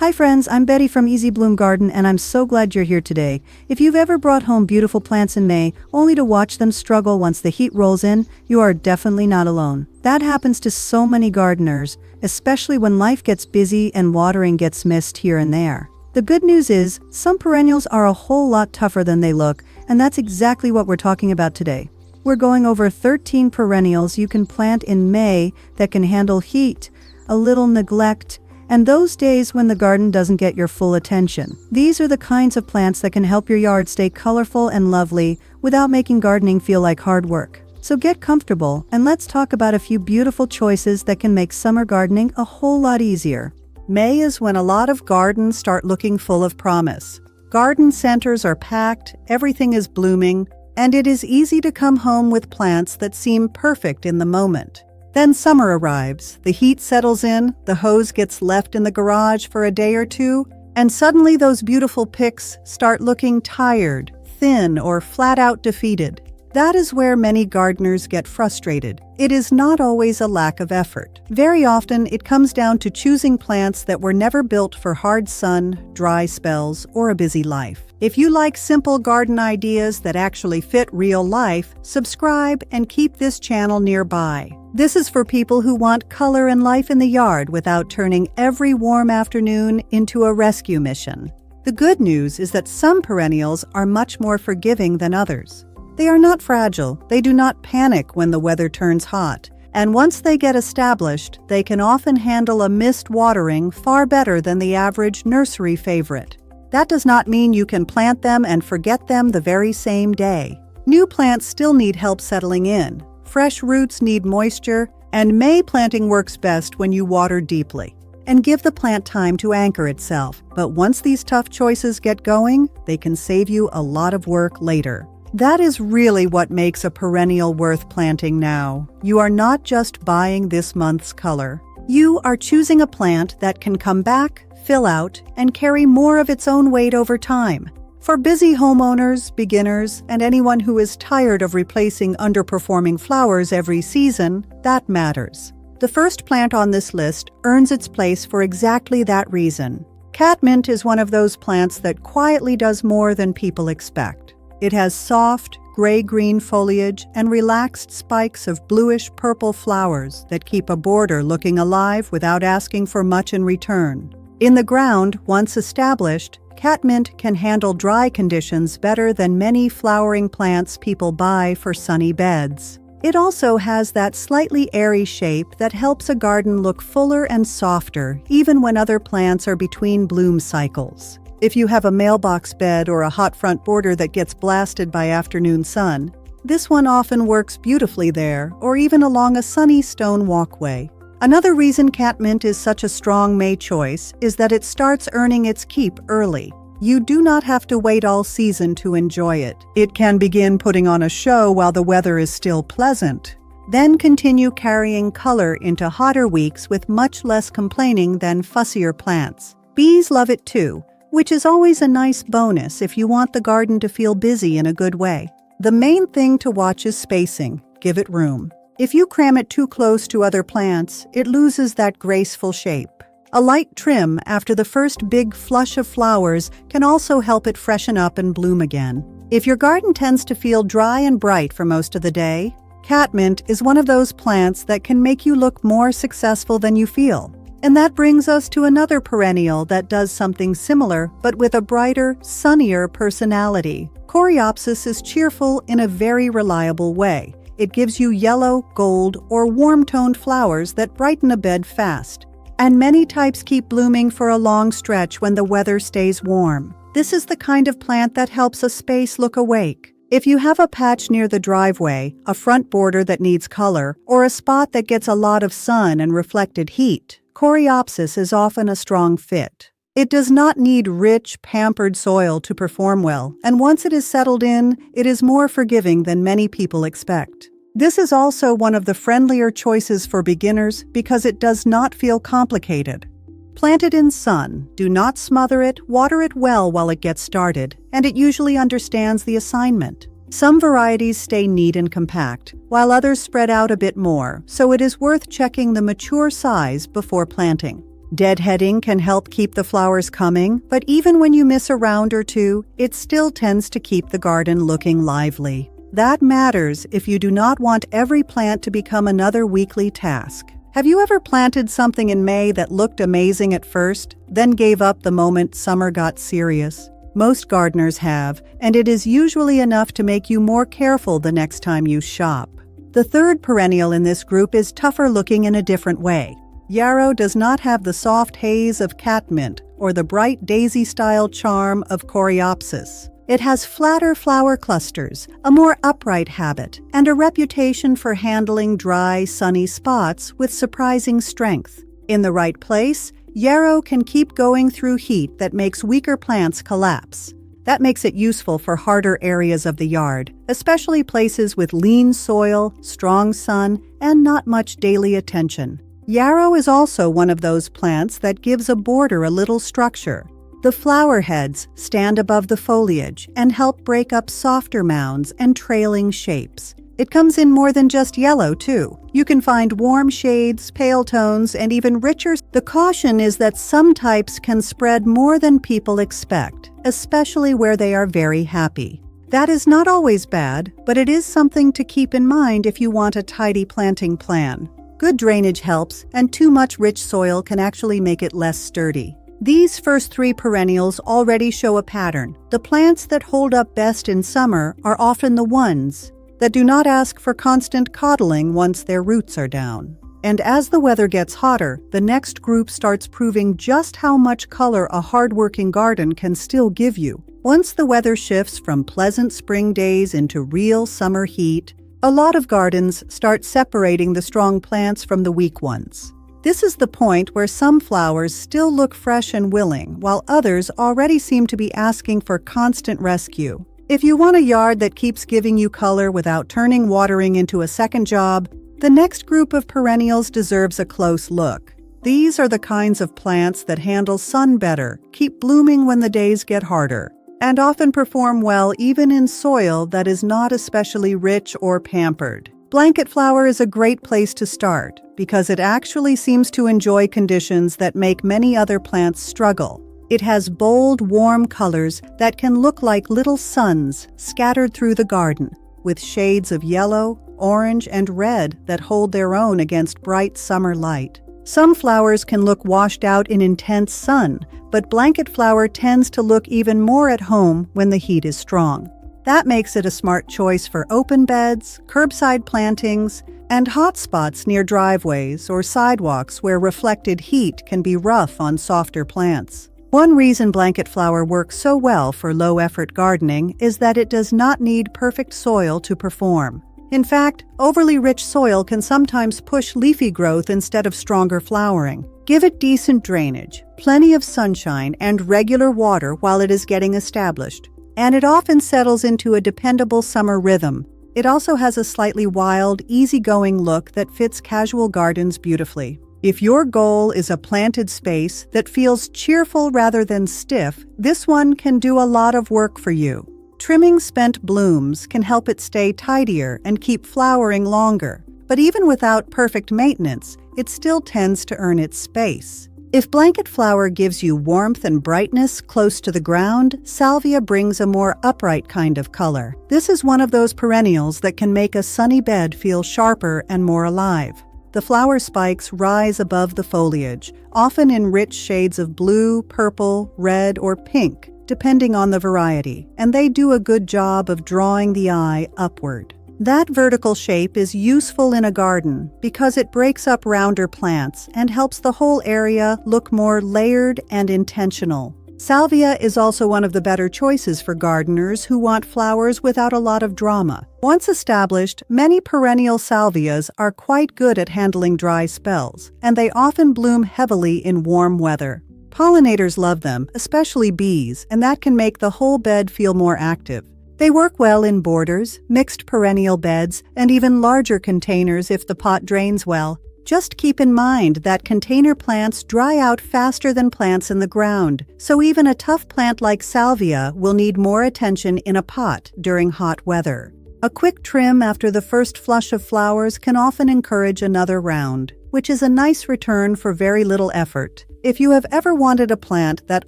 Hi friends, I'm Betty from Easy Bloom Garden and I'm so glad you're here today. If you've ever brought home beautiful plants in May, only to watch them struggle once the heat rolls in, you are definitely not alone. That happens to so many gardeners, especially when life gets busy and watering gets missed here and there. The good news is, some perennials are a whole lot tougher than they look, and that's exactly what we're talking about today. We're going over 13 perennials you can plant in May that can handle heat, a little neglect, and those days when the garden doesn't get your full attention. These are the kinds of plants that can help your yard stay colorful and lovely without making gardening feel like hard work. So get comfortable and let's talk about a few beautiful choices that can make summer gardening a whole lot easier. May is when a lot of gardens start looking full of promise. Garden centers are packed, everything is blooming, and it is easy to come home with plants that seem perfect in the moment. Then summer arrives, the heat settles in, the hose gets left in the garage for a day or two, and suddenly those beautiful picks start looking tired, thin, or flat out defeated. That is where many gardeners get frustrated. It is not always a lack of effort. Very often, it comes down to choosing plants that were never built for hard sun, dry spells, or a busy life. If you like simple garden ideas that actually fit real life, subscribe and keep this channel nearby. This is for people who want color and life in the yard without turning every warm afternoon into a rescue mission. The good news is that some perennials are much more forgiving than others. They are not fragile, they do not panic when the weather turns hot, and once they get established, they can often handle a missed watering far better than the average nursery favorite. That does not mean you can plant them and forget them the very same day. New plants still need help settling in. Fresh roots need moisture, and May planting works best when you water deeply and give the plant time to anchor itself. But once these tough choices get going, they can save you a lot of work later. That is really what makes a perennial worth planting now. You are not just buying this month's color. You are choosing a plant that can come back, fill out, and carry more of its own weight over time. For busy homeowners, beginners, and anyone who is tired of replacing underperforming flowers every season, that matters. The first plant on this list earns its place for exactly that reason. Catmint is one of those plants that quietly does more than people expect. It has soft, gray-green foliage and relaxed spikes of bluish-purple flowers that keep a border looking alive without asking for much in return. In the ground, once established, catmint can handle dry conditions better than many flowering plants people buy for sunny beds. It also has that slightly airy shape that helps a garden look fuller and softer, even when other plants are between bloom cycles. If you have a mailbox bed or a hot front border that gets blasted by afternoon sun, this one often works beautifully there, or even along a sunny stone walkway. Another reason catmint is such a strong May choice is that it starts earning its keep early. You do not have to wait all season to enjoy it. It can begin putting on a show while the weather is still pleasant, then continue carrying color into hotter weeks with much less complaining than fussier plants. Bees love it too, which is always a nice bonus if you want the garden to feel busy in a good way. The main thing to watch is spacing. Give it room. If you cram it too close to other plants, it loses that graceful shape. A light trim after the first big flush of flowers can also help it freshen up and bloom again. If your garden tends to feel dry and bright for most of the day, catmint is one of those plants that can make you look more successful than you feel. And that brings us to another perennial that does something similar, but with a brighter, sunnier personality. Coreopsis is cheerful in a very reliable way. It gives you yellow, gold, or warm-toned flowers that brighten a bed fast. And many types keep blooming for a long stretch when the weather stays warm. This is the kind of plant that helps a space look awake. If you have a patch near the driveway, a front border that needs color, or a spot that gets a lot of sun and reflected heat, Coreopsis is often a strong fit. It does not need rich, pampered soil to perform well, and once it is settled in, it is more forgiving than many people expect. This is also one of the friendlier choices for beginners because it does not feel complicated. Plant it in sun, do not smother it, water it well while it gets started, and it usually understands the assignment. Some varieties stay neat and compact, while others spread out a bit more, so it is worth checking the mature size before planting. Deadheading can help keep the flowers coming, but even when you miss a round or two, it still tends to keep the garden looking lively. That matters if you do not want every plant to become another weekly task. Have you ever planted something in May that looked amazing at first, then gave up the moment summer got serious? Most gardeners have, and it is usually enough to make you more careful the next time you shop. The third perennial in this group is tougher looking in a different way. Yarrow does not have the soft haze of catmint or the bright daisy-style charm of coreopsis. It has flatter flower clusters, a more upright habit, and a reputation for handling dry, sunny spots with surprising strength. In the right place, yarrow can keep going through heat that makes weaker plants collapse. That makes it useful for harder areas of the yard, especially places with lean soil, strong sun, and not much daily attention. Yarrow is also one of those plants that gives a border a little structure. The flower heads stand above the foliage and help break up softer mounds and trailing shapes. It comes in more than just yellow, too. You can find warm shades, pale tones, and even richer. The caution is that some types can spread more than people expect, especially where they are very happy. That is not always bad, but it is something to keep in mind if you want a tidy planting plan. Good drainage helps, and too much rich soil can actually make it less sturdy. These first three perennials already show a pattern. The plants that hold up best in summer are often the ones that do not ask for constant coddling once their roots are down. And as the weather gets hotter, the next group starts proving just how much color a hardworking garden can still give you. Once the weather shifts from pleasant spring days into real summer heat, a lot of gardens start separating the strong plants from the weak ones. This is the point where some flowers still look fresh and willing, while others already seem to be asking for constant rescue. If you want a yard that keeps giving you color without turning watering into a second job, the next group of perennials deserves a close look. These are the kinds of plants that handle sun better, keep blooming when the days get harder, and often perform well even in soil that is not especially rich or pampered. Blanket flower is a great place to start because it actually seems to enjoy conditions that make many other plants struggle. It has bold, warm colors that can look like little suns scattered through the garden, with shades of yellow, orange, and red that hold their own against bright summer light. Some flowers can look washed out in intense sun, but blanket flower tends to look even more at home when the heat is strong. That makes it a smart choice for open beds, curbside plantings, and hot spots near driveways or sidewalks where reflected heat can be rough on softer plants. One reason blanket flower works so well for low-effort gardening is that it does not need perfect soil to perform. In fact, overly rich soil can sometimes push leafy growth instead of stronger flowering. Give it decent drainage, plenty of sunshine, and regular water while it is getting established, and it often settles into a dependable summer rhythm. It also has a slightly wild, easygoing look that fits casual gardens beautifully. If your goal is a planted space that feels cheerful rather than stiff, this one can do a lot of work for you. Trimming spent blooms can help it stay tidier and keep flowering longer, but even without perfect maintenance, it still tends to earn its space. If blanket flower gives you warmth and brightness close to the ground, salvia brings a more upright kind of color. This is one of those perennials that can make a sunny bed feel sharper and more alive. The flower spikes rise above the foliage, often in rich shades of blue, purple, red, or pink, depending on the variety, and they do a good job of drawing the eye upward. That vertical shape is useful in a garden because it breaks up rounder plants and helps the whole area look more layered and intentional. Salvia is also one of the better choices for gardeners who want flowers without a lot of drama. Once established, many perennial salvias are quite good at handling dry spells, and they often bloom heavily in warm weather. Pollinators love them, especially bees, and that can make the whole bed feel more active. They work well in borders, mixed perennial beds, and even larger containers if the pot drains well. Just keep in mind that container plants dry out faster than plants in the ground, so even a tough plant like salvia will need more attention in a pot during hot weather. A quick trim after the first flush of flowers can often encourage another round, which is a nice return for very little effort. If you have ever wanted a plant that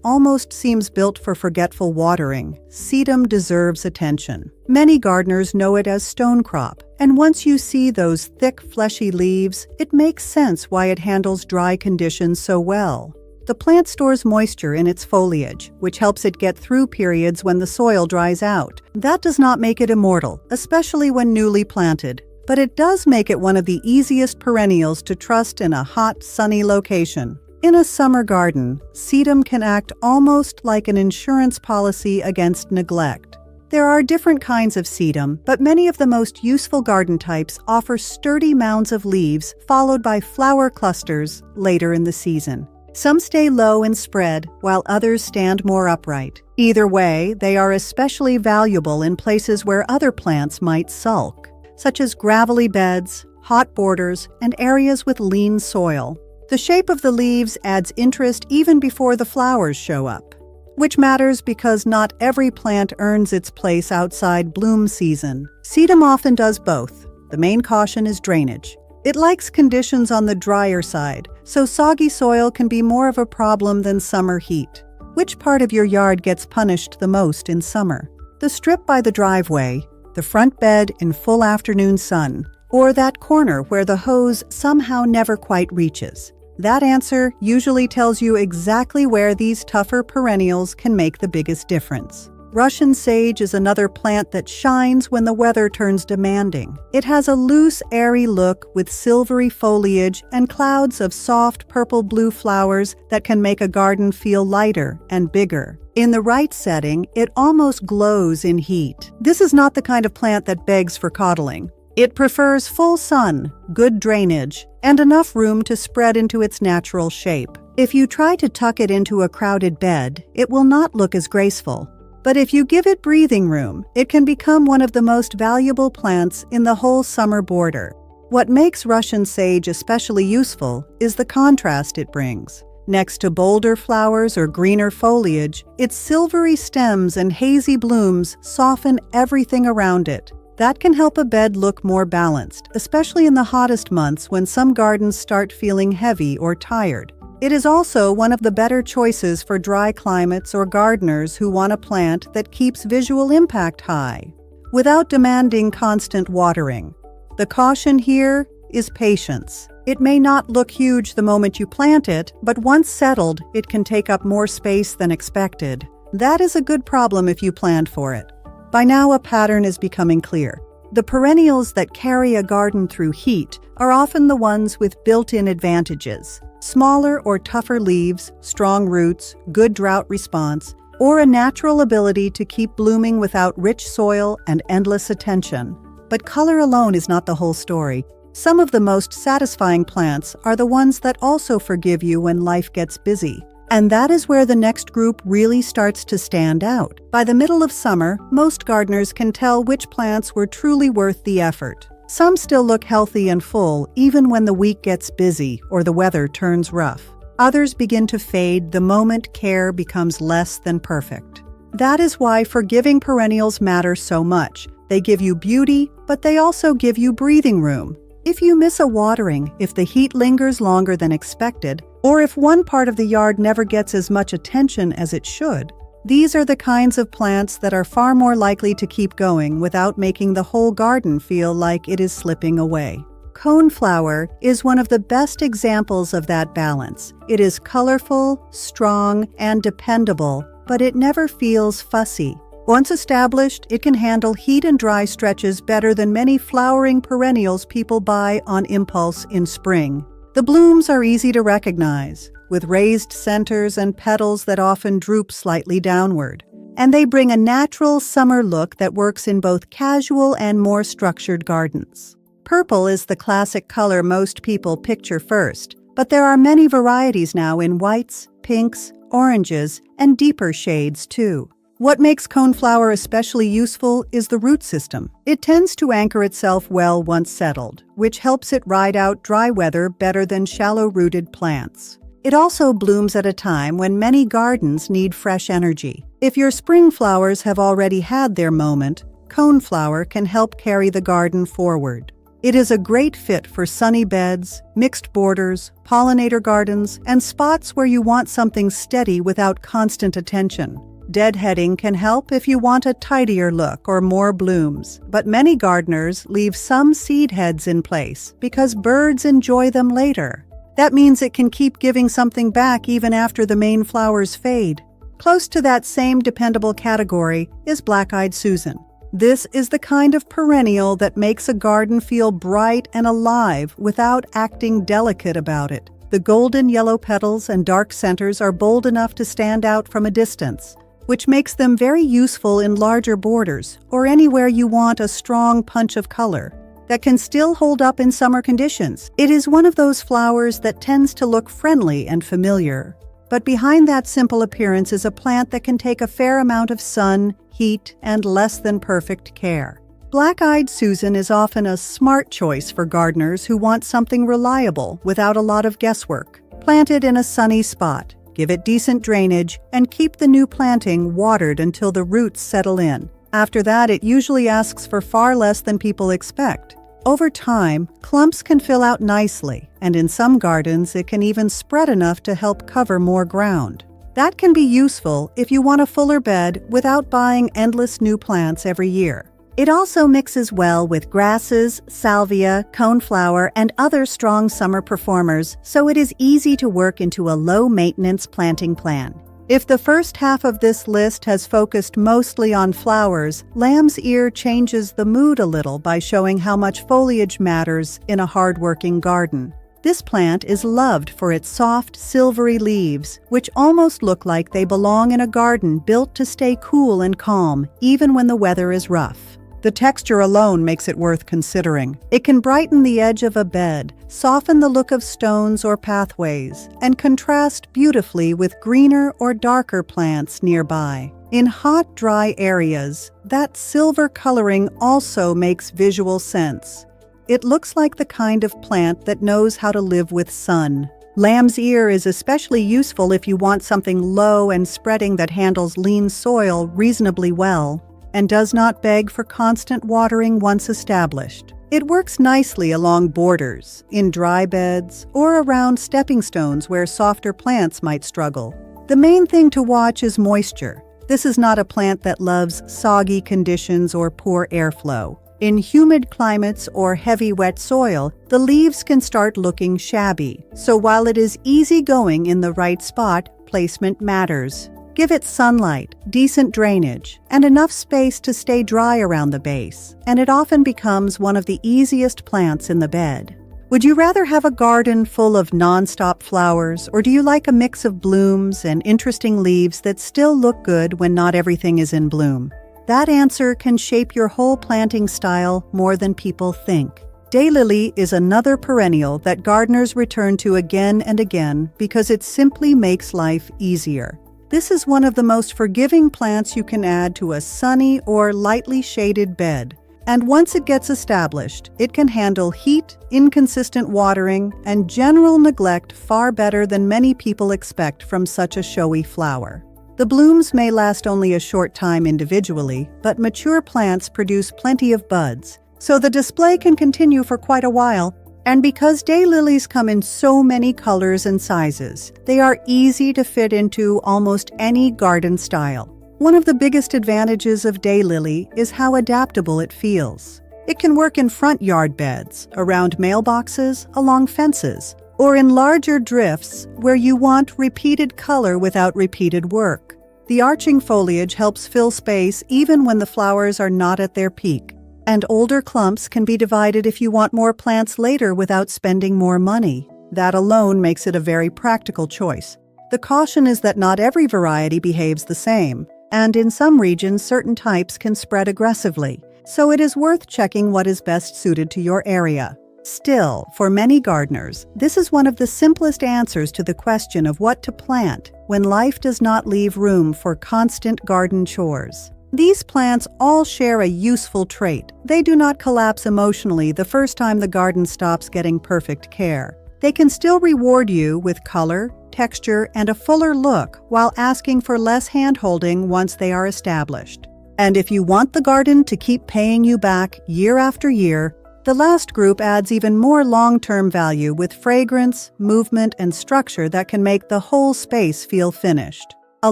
almost seems built for forgetful watering, sedum deserves attention. Many gardeners know it as stonecrop, and once you see those thick, fleshy leaves, it makes sense why it handles dry conditions so well. The plant stores moisture in its foliage, which helps it get through periods when the soil dries out. That does not make it immortal, especially when newly planted, but it does make it one of the easiest perennials to trust in a hot, sunny location. In a summer garden, sedum can act almost like an insurance policy against neglect. There are different kinds of sedum, but many of the most useful garden types offer sturdy mounds of leaves followed by flower clusters later in the season. Some stay low and spread, while others stand more upright. Either way, they are especially valuable in places where other plants might sulk, such as gravelly beds, hot borders, and areas with lean soil. The shape of the leaves adds interest even before the flowers show up, which matters because not every plant earns its place outside bloom season. Sedum often does both. The main caution is drainage. It likes conditions on the drier side, so soggy soil can be more of a problem than summer heat. Which part of your yard gets punished the most in summer? The strip by the driveway, the front bed in full afternoon sun, or that corner where the hose somehow never quite reaches? That answer usually tells you exactly where these tougher perennials can make the biggest difference. Russian sage is another plant that shines when the weather turns demanding. It has a loose, airy look with silvery foliage and clouds of soft purple-blue flowers that can make a garden feel lighter and bigger. In the right setting, it almost glows in heat. This is not the kind of plant that begs for coddling. It prefers full sun, good drainage, and enough room to spread into its natural shape. If you try to tuck it into a crowded bed, it will not look as graceful. But if you give it breathing room, it can become one of the most valuable plants in the whole summer border. What makes Russian sage especially useful is the contrast it brings. Next to bolder flowers or greener foliage, its silvery stems and hazy blooms soften everything around it. That can help a bed look more balanced, especially in the hottest months when some gardens start feeling heavy or tired. It is also one of the better choices for dry climates or gardeners who want a plant that keeps visual impact high, without demanding constant watering. The caution here is patience. It may not look huge the moment you plant it, but once settled, it can take up more space than expected. That is a good problem if you planned for it. By now, a pattern is becoming clear. The perennials that carry a garden through heat are often the ones with built-in advantages. Smaller or tougher leaves, strong roots, good drought response, or a natural ability to keep blooming without rich soil and endless attention. But color alone is not the whole story. Some of the most satisfying plants are the ones that also forgive you when life gets busy. And that is where the next group really starts to stand out. By the middle of summer, most gardeners can tell which plants were truly worth the effort. Some still look healthy and full even when the week gets busy or the weather turns rough. Others begin to fade the moment care becomes less than perfect. That is why forgiving perennials matter so much. They give you beauty, but they also give you breathing room. If you miss a watering, if the heat lingers longer than expected, or if one part of the yard never gets as much attention as it should, these are the kinds of plants that are far more likely to keep going without making the whole garden feel like it is slipping away. Coneflower is one of the best examples of that balance. It is colorful, strong, and dependable, but it never feels fussy. Once established, it can handle heat and dry stretches better than many flowering perennials people buy on impulse in spring. The blooms are easy to recognize, with raised centers and petals that often droop slightly downward. And they bring a natural summer look that works in both casual and more structured gardens. Purple is the classic color most people picture first, but there are many varieties now in whites, pinks, oranges, and deeper shades too. What makes coneflower especially useful is the root system. It tends to anchor itself well once settled, which helps it ride out dry weather better than shallow-rooted plants. It also blooms at a time when many gardens need fresh energy. If your spring flowers have already had their moment, coneflower can help carry the garden forward. It is a great fit for sunny beds, mixed borders, pollinator gardens, and spots where you want something steady without constant attention. Deadheading can help if you want a tidier look or more blooms, but many gardeners leave some seed heads in place because birds enjoy them later. That means it can keep giving something back even after the main flowers fade. Close to that same dependable category is Black-Eyed Susan. This is the kind of perennial that makes a garden feel bright and alive without acting delicate about it. The golden yellow petals and dark centers are bold enough to stand out from a distance, which makes them very useful in larger borders or anywhere you want a strong punch of color that can still hold up in summer conditions. It is one of those flowers that tends to look friendly and familiar. But behind that simple appearance is a plant that can take a fair amount of sun, heat, and less than perfect care. Black-Eyed Susan is often a smart choice for gardeners who want something reliable without a lot of guesswork. Plant it in a sunny spot, give it decent drainage, and keep the new planting watered until the roots settle in. After that, it usually asks for far less than people expect. Over time, clumps can fill out nicely, and in some gardens it can even spread enough to help cover more ground. That can be useful if you want a fuller bed without buying endless new plants every year. It also mixes well with grasses, salvia, coneflower, and other strong summer performers, so it is easy to work into a low-maintenance planting plan. If the first half of this list has focused mostly on flowers, lamb's ear changes the mood a little by showing how much foliage matters in a hard-working garden. This plant is loved for its soft, silvery leaves, which almost look like they belong in a garden built to stay cool and calm, even when the weather is rough. The texture alone makes it worth considering. It can brighten the edge of a bed, soften the look of stones or pathways, and contrast beautifully with greener or darker plants nearby. In hot, dry areas, that silver coloring also makes visual sense. It looks like the kind of plant that knows how to live with sun. Lamb's ear is especially useful if you want something low and spreading that handles lean soil reasonably well and does not beg for constant watering once established. It works nicely along borders, in dry beds, or around stepping stones where softer plants might struggle. The main thing to watch is moisture. This is not a plant that loves soggy conditions or poor airflow. In humid climates or heavy wet soil, the leaves can start looking shabby. So while it is easy going in the right spot, placement matters. Give it sunlight, decent drainage, and enough space to stay dry around the base, and it often becomes one of the easiest plants in the bed. Would you rather have a garden full of nonstop flowers, or do you like a mix of blooms and interesting leaves that still look good when not everything is in bloom? That answer can shape your whole planting style more than people think. Daylily is another perennial that gardeners return to again and again because it simply makes life easier. This is one of the most forgiving plants you can add to a sunny or lightly shaded bed. And once it gets established, it can handle heat, inconsistent watering, and general neglect far better than many people expect from such a showy flower. The blooms may last only a short time individually, but mature plants produce plenty of buds, so the display can continue for quite a while. And because daylilies come in so many colors and sizes, they are easy to fit into almost any garden style. One of the biggest advantages of daylily is how adaptable it feels. It can work in front yard beds, around mailboxes, along fences, or in larger drifts where you want repeated color without repeated work. The arching foliage helps fill space even when the flowers are not at their peak. And older clumps can be divided if you want more plants later without spending more money. That alone makes it a very practical choice. The caution is that not every variety behaves the same, and in some regions certain types can spread aggressively, so it is worth checking what is best suited to your area. Still, for many gardeners, this is one of the simplest answers to the question of what to plant when life does not leave room for constant garden chores. These plants all share a useful trait. They do not collapse emotionally the first time the garden stops getting perfect care. They can still reward you with color, texture, and a fuller look while asking for less hand-holding once they are established. And if you want the garden to keep paying you back year after year, The last group adds even more long-term value with fragrance, movement, and structure that can make the whole space feel finished. A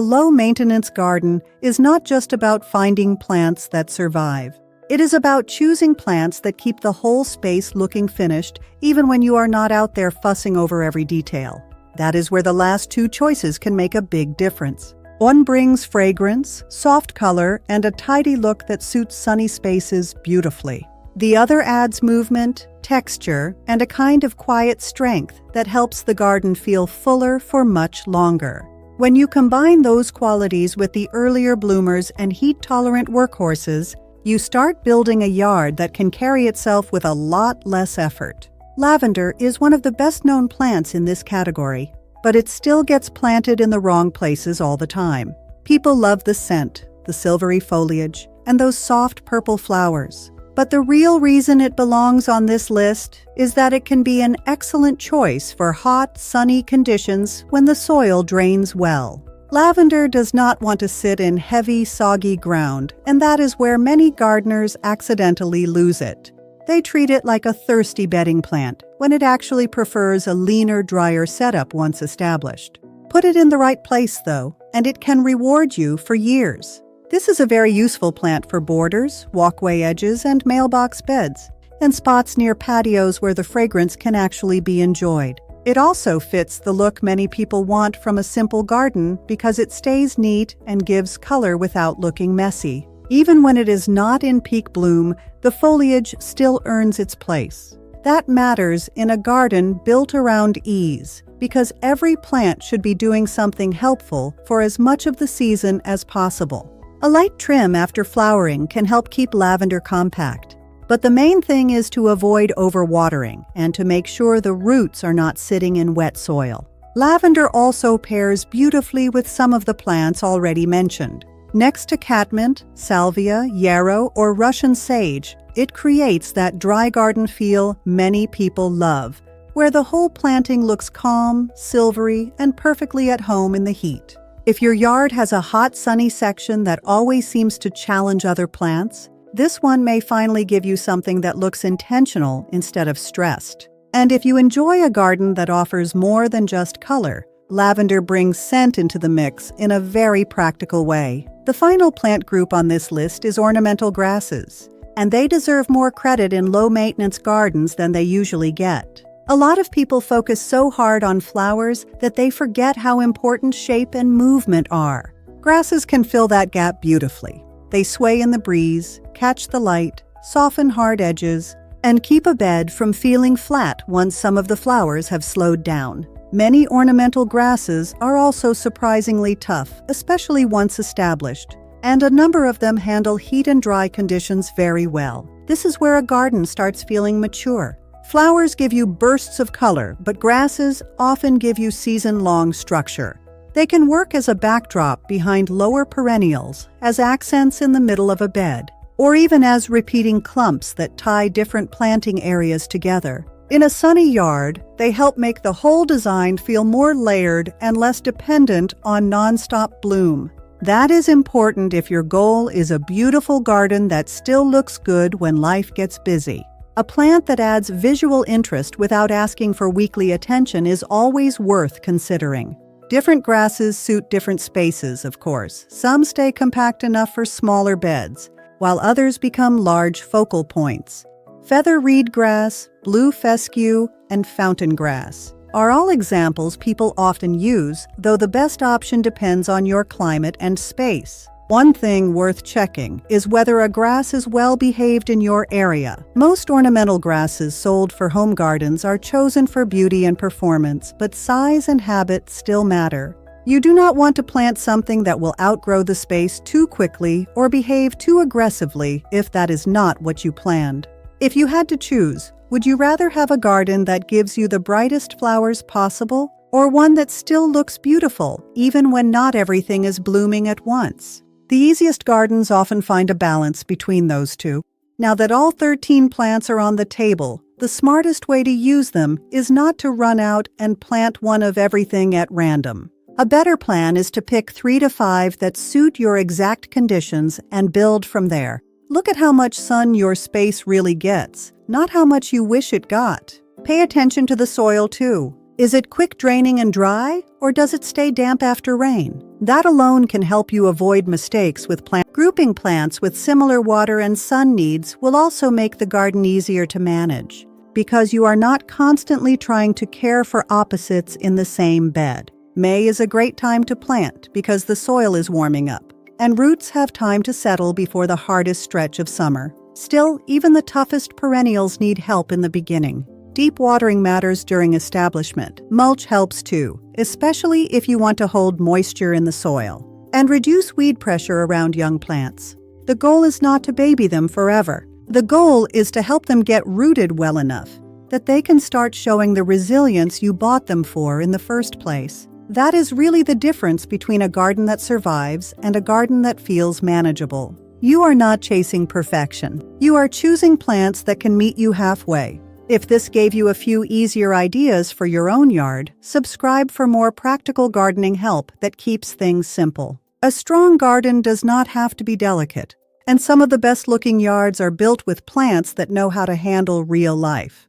low-maintenance garden is not just about finding plants that survive. It is about choosing plants that keep the whole space looking finished, even when you are not out there fussing over every detail. That is where the last two choices can make a big difference. One brings fragrance, soft color, and a tidy look that suits sunny spaces beautifully. The other adds movement, texture, and a kind of quiet strength that helps the garden feel fuller for much longer. When you combine those qualities with the earlier bloomers and heat-tolerant workhorses, you start building a yard that can carry itself with a lot less effort. Lavender is one of the best-known plants in this category, but it still gets planted in the wrong places all the time. People love the scent, the silvery foliage, and those soft purple flowers. But the real reason it belongs on this list is that it can be an excellent choice for hot, sunny conditions when the soil drains well. Lavender does not want to sit in heavy, soggy ground, and that is where many gardeners accidentally lose it. They treat it like a thirsty bedding plant, when it actually prefers a leaner, drier setup once established. Put it in the right place, though, and it can reward you for years. This is a very useful plant for borders, walkway edges, and mailbox beds, and spots near patios where the fragrance can actually be enjoyed. It also fits the look many people want from a simple garden because it stays neat and gives color without looking messy. Even when it is not in peak bloom, the foliage still earns its place. That matters in a garden built around ease, because every plant should be doing something helpful for as much of the season as possible. A light trim after flowering can help keep lavender compact, but the main thing is to avoid overwatering and to make sure the roots are not sitting in wet soil. Lavender also pairs beautifully with some of the plants already mentioned. Next to catmint, salvia, yarrow, or Russian sage, it creates that dry garden feel many people love, where the whole planting looks calm, silvery, and perfectly at home in the heat. If your yard has a hot, sunny section that always seems to challenge other plants, this one may finally give you something that looks intentional instead of stressed. And if you enjoy a garden that offers more than just color, lavender brings scent into the mix in a very practical way. The final plant group on this list is ornamental grasses, and they deserve more credit in low-maintenance gardens than they usually get. A lot of people focus so hard on flowers that they forget how important shape and movement are. Grasses can fill that gap beautifully. They sway in the breeze, catch the light, soften hard edges, and keep a bed from feeling flat once some of the flowers have slowed down. Many ornamental grasses are also surprisingly tough, especially once established, and a number of them handle heat and dry conditions very well. This is where a garden starts feeling mature. Flowers give you bursts of color, but grasses often give you season-long structure. They can work as a backdrop behind lower perennials, as accents in the middle of a bed, or even as repeating clumps that tie different planting areas together. In a sunny yard, they help make the whole design feel more layered and less dependent on nonstop bloom. That is important if your goal is a beautiful garden that still looks good when life gets busy. A plant that adds visual interest without asking for weekly attention is always worth considering. Different grasses suit different spaces, of course. Some stay compact enough for smaller beds, while others become large focal points. Feather reed grass, blue fescue, and fountain grass are all examples people often use, though the best option depends on your climate and space. One thing worth checking is whether a grass is well behaved in your area. Most ornamental grasses sold for home gardens are chosen for beauty and performance, but size and habit still matter. You do not want to plant something that will outgrow the space too quickly or behave too aggressively if that is not what you planned. If you had to choose, would you rather have a garden that gives you the brightest flowers possible, or one that still looks beautiful, even when not everything is blooming at once? The easiest gardens often find a balance between those two. Now that all 13 plants are on the table, the smartest way to use them is not to run out and plant one of everything at random. A better plan is to pick 3 to 5 that suit your exact conditions and build from there. Look at how much sun your space really gets. not how much you wish it got. Pay attention to the soil too. Is it quick draining and dry, or does it stay damp after rain? That alone can help you avoid mistakes with plants. Grouping plants with similar water and sun needs will also make the garden easier to manage, because you are not constantly trying to care for opposites in the same bed. May is a great time to plant because the soil is warming up, and roots have time to settle before the hardest stretch of summer. Still, even the toughest perennials need help in the beginning. Deep watering matters during establishment. Mulch helps too, especially if you want to hold moisture in the soil and reduce weed pressure around young plants. The goal is not to baby them forever. The goal is to help them get rooted well enough that they can start showing the resilience you bought them for in the first place. That is really the difference between a garden that survives and a garden that feels manageable. You are not chasing perfection. You are choosing plants that can meet you halfway. If this gave you a few easier ideas for your own yard, subscribe for more practical gardening help that keeps things simple. A strong garden does not have to be delicate, and some of the best-looking yards are built with plants that know how to handle real life.